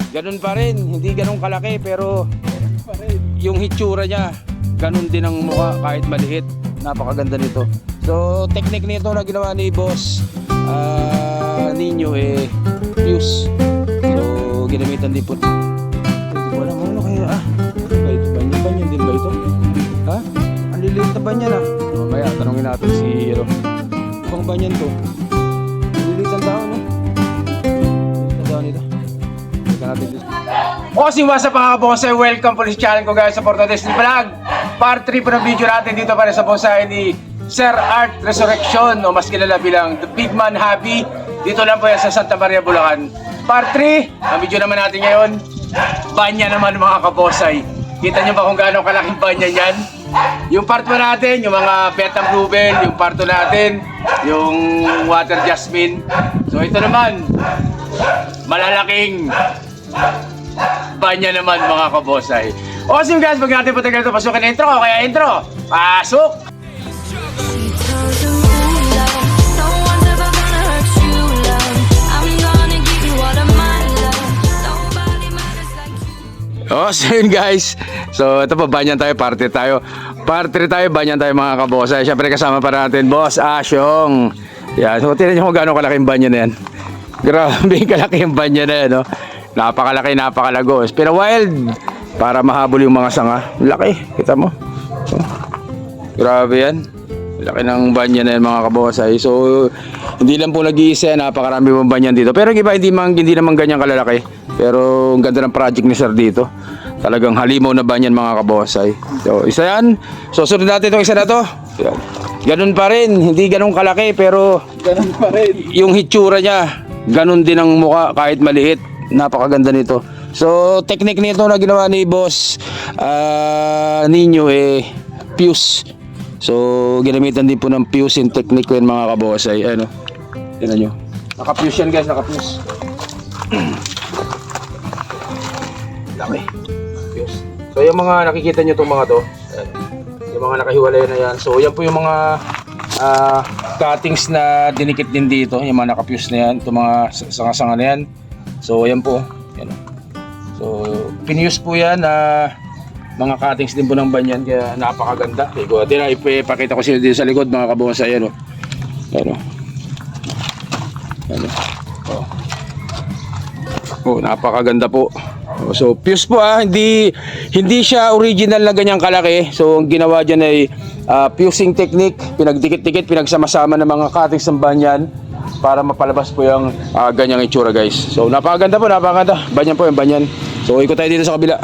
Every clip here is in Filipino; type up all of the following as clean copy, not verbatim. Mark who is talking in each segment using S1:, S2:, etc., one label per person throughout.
S1: ganun pa rin, hindi ganun kalaki pero yung hitsura niya, ganun din ang mukha kahit maliit. Napakaganda nito. So technique nito na ginawa ni Boss Nino fuse. So ginamitan din po. Hindi ko alam ano kaya ba ito? Banyan din ba ito? Ha? Ang liliit na banyan Mamaya tanongin natin si ibang banyan to. Liliit ang daon Liliit ang daon ito. Tignan natin dito. What's up mga kabonsay? Welcome po sa channel ko guys sa Porto Disney Vlog. Part 3 po ng video natin dito para sa bonsai ni Sir Art Resurrection o mas kilala bilang The Big Man Hobby. Dito lang po yan sa Santa Maria, Bulacan. Part 3, ang video naman natin ngayon, banya naman mga kabonsay. Kita nyo ba kung gaano kalaking banya yan? Yung part 1 natin, yung mga Betang Bluebell, yung part 2 natin, yung Water Jasmine. So ito naman, malalaking banya naman mga kabosay. Awesome guys, pag natin po tayo ito, pasukin na intro. Kaya intro, pasok! Awesome guys. So ito po, banyan tayo, party tayo. Part 3 tayo, banyan tayo mga kabosay. Siyempre kasama pa natin, Boss Asyong. Yan, so tingnan nyo kung gaano kalaking banya na yan. Grabe kalaki yung banya na yan, no? Napakalaki, napakalagos. Pero wild, para mahabol yung mga sanga. Laki, kita mo. Grabe yan. Laki ng banyan na yan mga kabosay. So hindi lang po nag-iisa, napakarami pong banyan dito. Pero iba, hindi naman ganyan kalalaki. Pero ang ganda ng project ni Sir dito. Talagang halimaw na banyan mga kabosay. So isa yan. So sunod natin itong isa na to. Yan. Ganun pa rin, hindi ganun kalaki pero ganun pa rin. Yung hitsura niya, ganun din ang mukha kahit maliit. Napakaganda nito. So technique nito na ginawa ni Boss Nino fuse. So ginamitan din po ng fusing technique ko yan mga kabosay. Ano? Tingnan nyo. Naka-fuse yan guys, naka-fuse. Laki. Fuse. So yung mga nakikita nyo itong mga to, yung mga nakahiwalay na yan. So yan po yung mga cuttings na dinikit din dito, yung mga naka-fuse na yan, itong mga sanga-sanga na yan. So ayan po. Yan. So pinuse po yan na mga cuttings din po ng banyan kaya napakaganda. Ipakita ko sila dito sa likod mga kabonsay. Ayan o. Ayan o. Ayan o. Oh, napakaganda po. So fuse po hindi siya original na ganyang kalaki. So ang ginawa dyan ay fusing technique. Pinagdikit-dikit, pinagsama-sama ng mga cuttings ng banyan para mapalabas po yung ganyang itsura guys. So napakaganda po, napakaganda. Banyan po yung banyan. So ikot tayo dito sa kabila.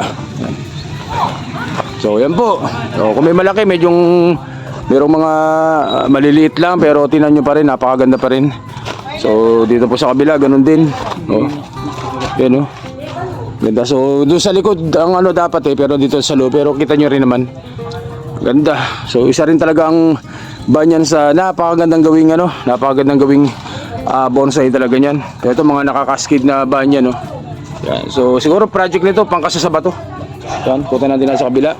S1: So yan po. So, kung may malaki, merong mga maliliit lang pero tinan nyo pa rin, napakaganda pa rin. So dito po sa kabila, ganun din. Oh. Yan o. Ganda. So doon sa likod ang ano dapat pero dito sa loob. Pero kita nyo rin naman. Ganda. So isa rin talaga ang banyan sa napakagandang gawing napakagandang gawing bonsai talaga niyan. Ito mga nakakaskid na banyan Yan. So siguro project nito pangkasa sa bato. Yan, punta natin sa kabila.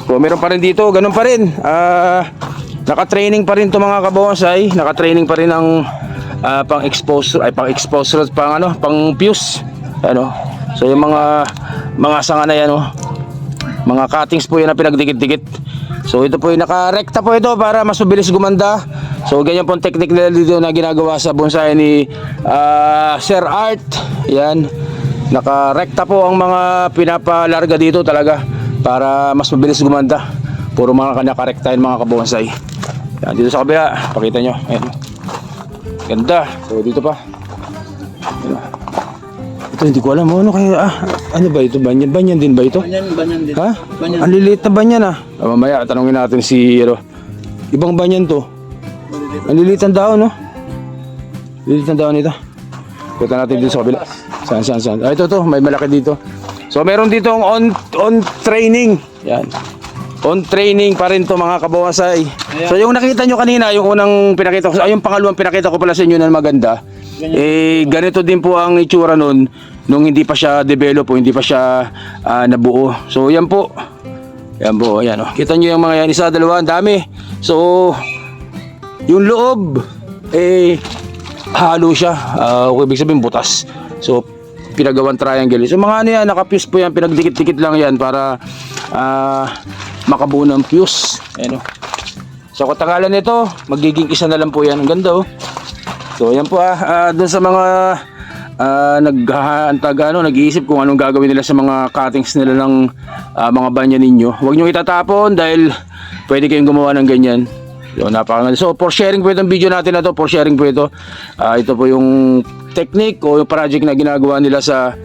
S1: So meron pa rin dito, ganun pa rin. Naka-training pa rin 'to mga kabonsai. Naka-training pa rin ang pang-expose pang fuse. So yung mga sanga na yan mga cuttings po yan na pinagdikit-dikit. So ito po yung naka-rekta po ito para mas mabilis gumanda. So ganyan po ang technique nila dito na ginagawa sa bonsai ni Sir Art. Yan. Naka-rekta po ang mga pinapalarga dito talaga para mas mabilis gumanda. Puro mga naka-rektahin mga kabonsai. Yan, dito sa kabila, pakita nyo. Ayan. Ganda. So dito pa. Ayan. Ito hindi ko alam ano kaya ano ba ito? Banyan din ba ito?
S2: Banyan din.
S1: Ha?
S2: Banyan.
S1: Ang liliit na banyan mamaya tanongin natin si ibang banyan to. Ang liliit ang daon Liliit ang daon ito. Punta natin dito sa kabila. Saan? Ito may malaki dito. So meron dito on training. Yan. On training pa rin to mga kabonsai. So yung nakita nyo kanina, yung unang pinakita ko, yung pangalawang pinakita ko pala sa inyo na maganda. Ganito din po ang itsura nun nung hindi pa siya develop o hindi pa siya nabuo. So yan po. Yan po, ayan Kita nyo yung mga yan, isa, dalawa, ang dami. So yung loob halo siya. Ibig sabihin butas. So pinagawang triangle. So mga ano yan, naka-fuse po yan, pinagdikit-dikit lang yan para makabuo ng fuse. Ayan, oh. So katagalan nito, magiging isa na lang po yan. Ang ganda, oh. So yan po doon sa mga nag-iisip kung anong gagawin nila sa mga cuttings nila ng mga banya ninyo. Huwag nyo itatapon dahil pwede kayong gumawa ng ganyan. So, so for sharing po itong video natin na to, for sharing po ito. Ito po yung technique o yung project na ginagawa nila sa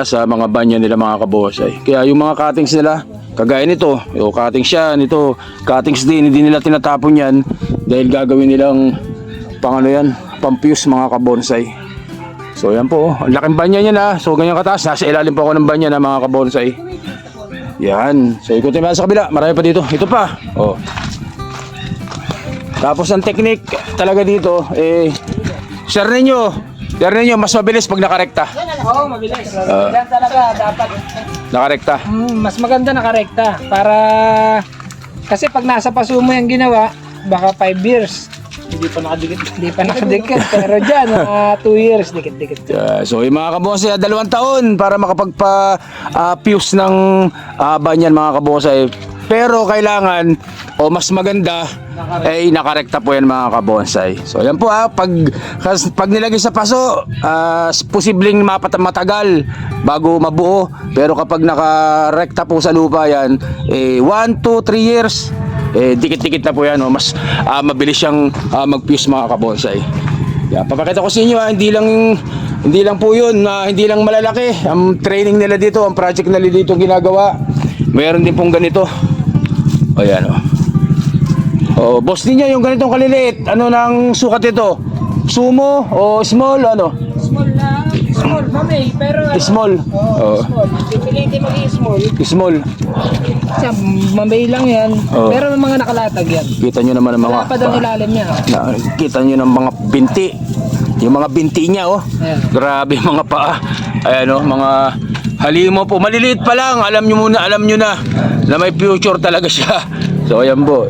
S1: sa mga banya nila, mga kabosay. Kaya yung mga cuttings nila, kagaya nito, yung cuttings yan, ito, cuttings din, hindi nila tinatapon yan dahil gagawin nilang pang-fuse mga kabonsay. So yan po, ang laking banya niya na. So ganyan kataas, nasa ilalim po ako ng banya na mga kabonsay. Yan. So ikutin mo sa kabila, marami pa dito. Ito pa. Oh. Tapos ang technique talaga dito, share ninyo, mas mabilis pag nakarekta.
S2: Oo, mabilis. Yan talaga, dapat.
S1: Nakarekta.
S2: Mas maganda nakarekta. Para, kasi pag nasa paso mo yung ginawa, baka 5 years. Hindi pa nakadikit. Pero dyan, 2 years, dikit-dikit.
S1: So yung mga kabonsay, 2 taon para makapagpa-fuse ng banyan mga kabonsay. Pero kailangan, mas maganda, nakarekta po yan mga kabonsay. So yan po pag nilagay sa paso, posibleng matagal bago mabuo. Pero kapag nakarekta po sa lupa yan, 1, 2, 3 years, dikit-dikit na po yan, mas mabilis siyang mag-fuse mga kabonsay. Papakita ko sa inyo, hindi lang po yun, hindi lang malalaki ang training nila dito, ang project nila dito ginagawa. Mayroon din pong ganito. Ayan, boss niya yung ganitong kaliliit, ano nang sukat ito? Sumo o small, ano?
S2: Small, mamay, pero
S1: Small.
S2: small. Pipilitin mag-i-small.
S1: Small.
S2: Kasi mamay lang yan. Pero may mga nakalatag yan.
S1: Kita nyo naman ang mga
S2: Wala pa daw ilalim niya.
S1: kita nyo ng mga binti. Yung mga binti niya,
S2: Ayan.
S1: Grabe mga paa. Ayan, mga halimo po. Maliliit pa lang. Alam nyo na may future talaga siya. So ayan po.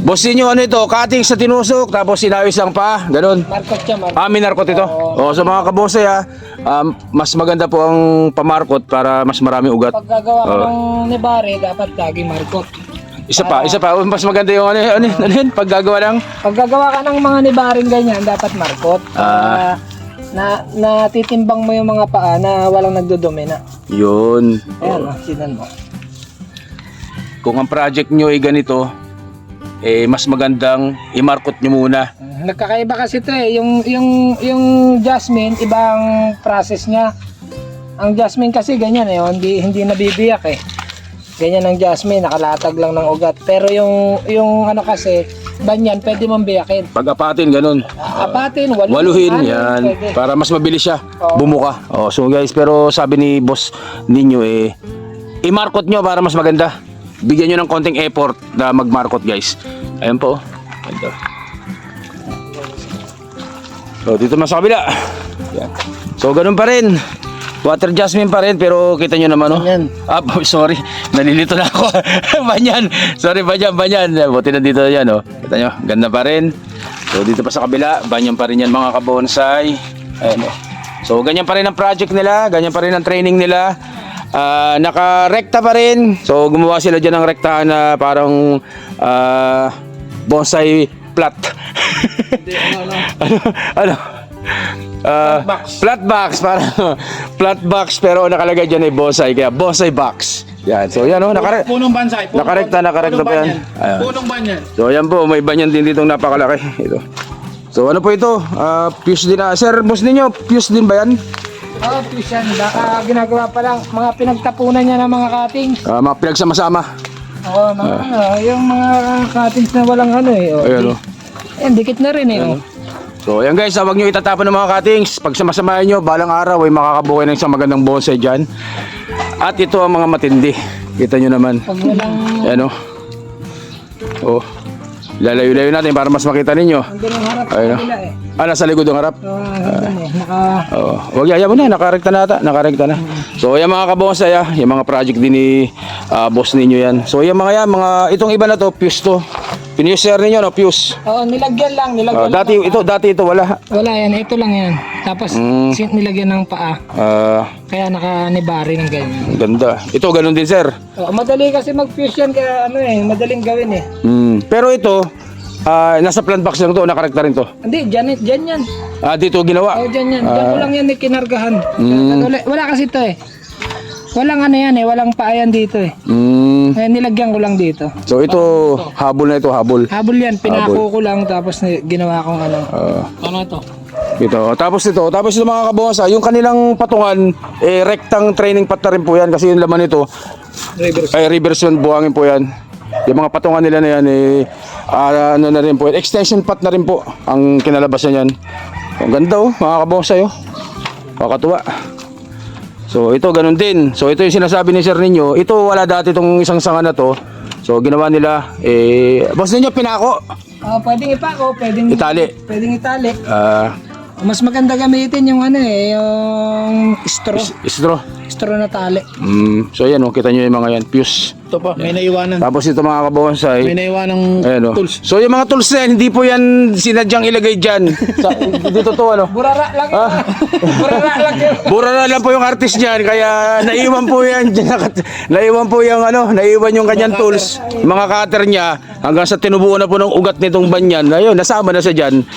S1: Boss niyo ano ito? Cutting sa tinusok tapos sinawis lang pa. Ganun.
S2: Markot siya, markot.
S1: Minarkot ito. So mga kabosay mas maganda po ang pamarkot para mas marami ugat.
S2: Pag gagawa ka ng nebare, dapat lagi markot.
S1: Isa pa. Mas maganda yung ano yun? Pag gagawa ng
S2: Pag gagawa ka ng mga nebaring ganyan, dapat markot. Natitimbang mo yung mga paa na walang nagdudumi na.
S1: yun.
S2: Ayan, sinan mo.
S1: Kung ang project nyo ay ganito, mas magandang i-markot nyo muna.
S2: Nagkakaiba kasi ito yung jasmine, ibang process niya. Ang jasmine kasi ganyan hindi nabibiyak Ganyan ang jasmine, nakalatag lang ng ugat. Pero yung ano kasi, banyan, pwede mong biyakin.
S1: Pag apatin, ganun.
S2: Apatin,
S1: Waluhin, yan.
S2: pwede.
S1: Para mas mabilis siya bumuka. So guys, pero sabi ni boss ninyo i-markot nyo para mas maganda. Bigyan nyo ng konting effort na mag-markot guys. Ayan po. Ganda. So dito naman sa kabila. Yan. So ganun pa rin. Water jasmine pa rin pero kita nyo naman
S2: Banyan.
S1: Sorry, nalilito na ako. Banyan. Sorry, banyan. Buti na dito yan Kita nyo, ganda pa rin. So dito pa sa kabila, banyan pa rin yan mga kabonsay. Ayan So ganyan pa rin ang project nila, ganyan pa rin ang training nila. Naka-rekta pa rin. So gumawa sila dyan ng rektahan na parang bonsai flat. ano? Flat box parang flat box pero nakalagay dyan ay bonsai kaya bonsai box. Yan. So yan
S3: punong bonsai.
S1: Nakarekta pa yan. Ayan.
S3: Punong banyan.
S1: So yan po, may banyan din ditong napakalaki. Ito. So ano po ito? Fuse din sir, boss ninyo, fuse din ba yan?
S2: Fuse yan. Baka ginagawa pa lang mga pinagtapunan niya ng mga cuttings.
S1: Mga pinagsama-sama.
S2: Yung mga cuttings na walang
S1: Ayan
S2: Ayan, dikit na rin
S1: So ayan guys, huwag nyo itatapon ng mga cuttings. Pag samasamahan nyo, balang araw ay makakabuhay ng isang magandang bonsai dyan. At ito ang mga matindi. Kita nyo naman.
S2: Pag walang
S1: Ayan lalayo-layo natin para mas makita ninyo.
S2: andun ang harap
S1: Ayun
S2: nila
S1: nasa likod ang harap. Huwag yaya mo na, nakarekta na. So yan mga kabonsay yung mga project din ni boss ninyo yan. So yan itong iba na to, fuse to. Pinuser ninyo fuse.
S2: nilagyan lang.
S1: Dati ito wala.
S2: Wala yan, ito lang yan. Tapos nilagyan ng paa. Kaya naka-nibari ng ganyan.
S1: Ganda. Ito, ganun din, sir.
S2: Madali kasi mag-fuse yan kaya madaling gawin eh.
S1: Pero ito, nasa plant box lang to, nakarekta rin to.
S2: Hindi, dyan yan.
S1: Dito ginawa.
S2: Dyan yan. Dyan ko lang yan kinargahan. Wala kasi ito eh. Walang yan eh, walang paa yan dito eh. Kaya nilagyan ko lang dito.
S1: So ito, habol na ito, habol.
S2: Habol yan, pinako ko lang tapos ginawa kong ano ito?
S1: Ito. Tapos ito mga kabonsa, yung kanilang patungan, rectang training pat na rin po yan kasi yung laman nito, reverse yun, buhangin po yan. Yung mga patungan nila na yan, ano na rin po, extension pat na rin po ang kinalabasan yan. Ang ganda mga kabonsa yun. Kakatuwa. So ito ganun din. So ito yung sinasabi ni Sir Ninyo. Ito wala dati itong isang sanga na to. So ginawa nila boss ninyo pinako.
S2: Pwedeng ipako, pwedeng
S1: itali.
S2: Pwedeng itali. Mas maganda gamitin yung yung straw. Straw na tali.
S1: So ayan kita nyo yung mga yan, fuse.
S3: Ito pa, may naiwanan.
S1: Tapos ito mga kabonsai.
S3: May naiwanang tools.
S1: So yung mga tools na yan, hindi po yan sinadyang ilagay dyan. Dito to
S2: Burara lang. Burara lang yun.
S1: Burara lang po yung artist niyan, kaya naiwan po yan. Naiwan po yung naiwan yung kanyang tools. Mga cutter niya, hanggang sa tinubuo na po ng ugat nitong banyan. Ayun, nasama na sa dyan.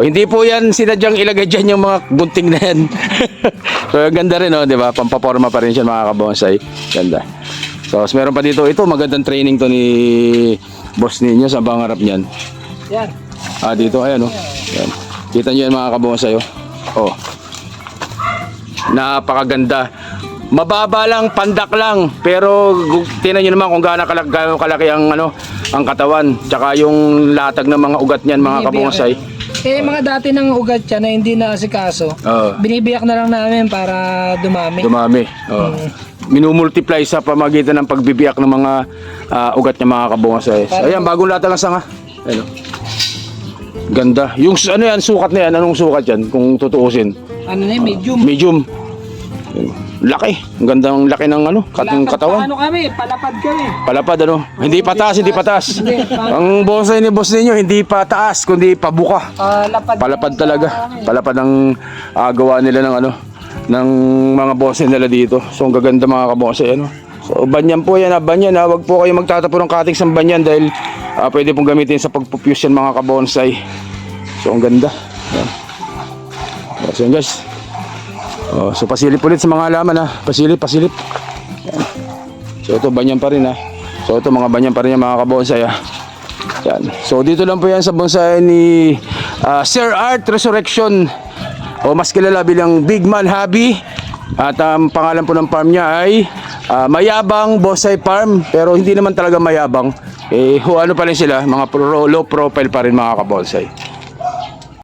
S1: Hindi po yan sinadyang ilagay dyan yung mga gunting na yan. So ganda rin, di ba? Pampaporma pa rin siya mga kabonsai. Ganda. So meron pa dito, ito magandang training to ni boss ninyo sa pangarap niyan.
S2: Yan.
S1: Dito, ayan Yan. Kita nyo yan mga kabonsai. Napakaganda. Mababa lang, pandak lang. Pero tingnan nyo naman kung gaano kalaki ang ang katawan. Tsaka yung latag ng mga ugat niyan mga kabonsai.
S2: Mga dati ng ugat yan na hindi na asikaso. Binibiyak na lang namin para dumami. Minumultiply sa pamagitan ng pagbibiyak ng mga ugat niya mga kabonsai. So, ayan, bagong latag ng sanga. Ayan, ganda. Yung sukat na yan, anong sukat yan kung tutuusin? Medium.
S1: Medium. Laki. Ang gandang laki ng katawan.
S2: Kami? Palapad kami.
S1: Palapad Hindi patas. Ang bonsai ni boss ninyo hindi pa taas kundi pabuka. Palapad talaga. Palapad ang gawa nila ng mga bonsai nila dito. So ang gaganda mga kabonsai So banyan po yan, banyan Huwag po kayo magtatapon ng cutting sa banyan dahil pwede pong gamitin sa pagpupuse yan mga kabonsai. So ang ganda. Yan. So yan guys. So pasilip ulit sa mga halaman Pasilip. Yan. So ito banyan pa rin So ito mga banyan pa rin yung mga kabonsai Yan. So dito lang po yan sa bonsai ni Sir Art Resurrection. Mas kilala bilang Big Man Hobby. At ang pangalan po ng farm niya ay Mayabang Bonsai Farm. Pero hindi naman talaga mayabang. Ano pa rin sila, mga low profile pa rin mga kabonsai.